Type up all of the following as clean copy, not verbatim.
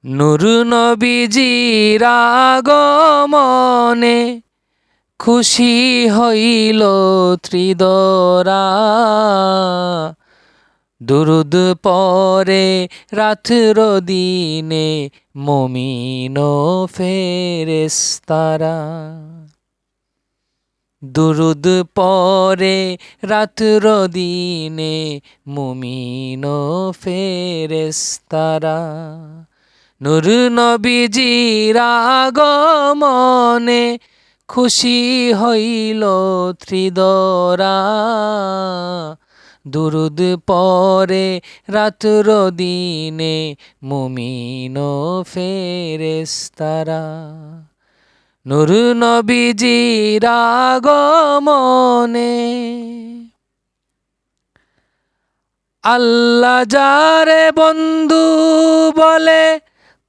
নূর নবীজির আগমনে খুশি হইল ত্রিদরা। দুরুদ পরে রাত্র দিনে মুমিন ও ফেরেশতারা। দুরুদ পরে রাত্র দিনে মুমিন ও ফেরেশতারা। নূর নবীজির আগমনে খুশি হইল ত্রিদরা। দুরুদ পরে রাত্র দিনে মুমিন ও ফেরেশতারা। নূর নবীজির আগমনে আল্লাহ যারে বন্ধু বলে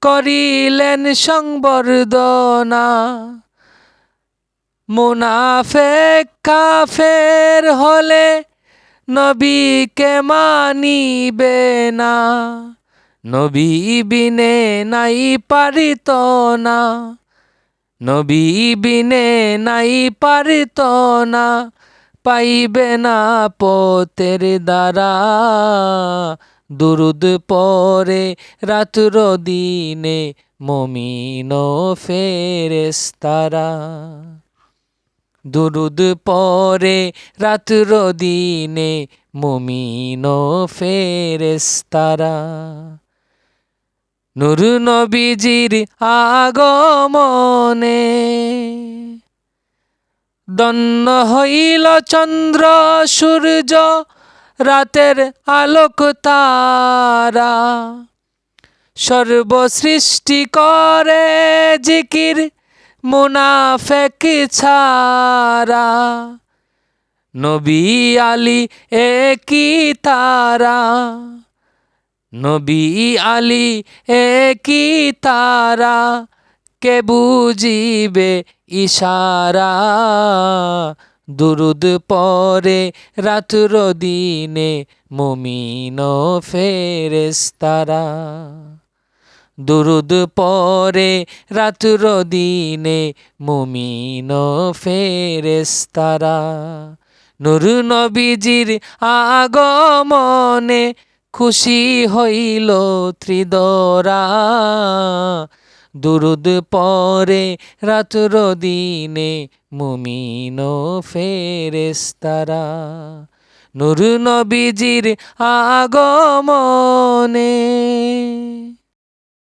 করিলেন সংবর্ধনা। মুনাফেক কাফের হলে নবীকে মানিবে না। নবী বিনে নাই পারিত না, নবী বিনে নাই পারিত না। পাইবে না পথের দ্বারা। দুরুদ পরে রাত্র দিনে মুমিন ও ফেরেশতারা। দুরুদ পরে রাত্র দিনে মুমিন ও ফেরেশতারা। নূর নবীজির আগমনে দন্ন হইল চন্দ্র সূর্য রাতের আলোক তারা। সর্বসৃষ্টি করে জিকির মুনাফেক ছাড়া। নবী আলী একই তারা, নবী আলী একই তারা। কে বুঝিবে ইশারা। দুরুদ পরে রাত্র দিনে মুমিন ও ফেরেশতারা। দুরুদ পরে রাত্র দিনে মুমিন ও ফেরেশতারা। নূর নবীজির আগমনে খুশি হইল ত্রিদরা। দুরুদ পরে রাত্র দিনে মুমিন ও ফেরেশতারা। নূর নবীজির আগমনে।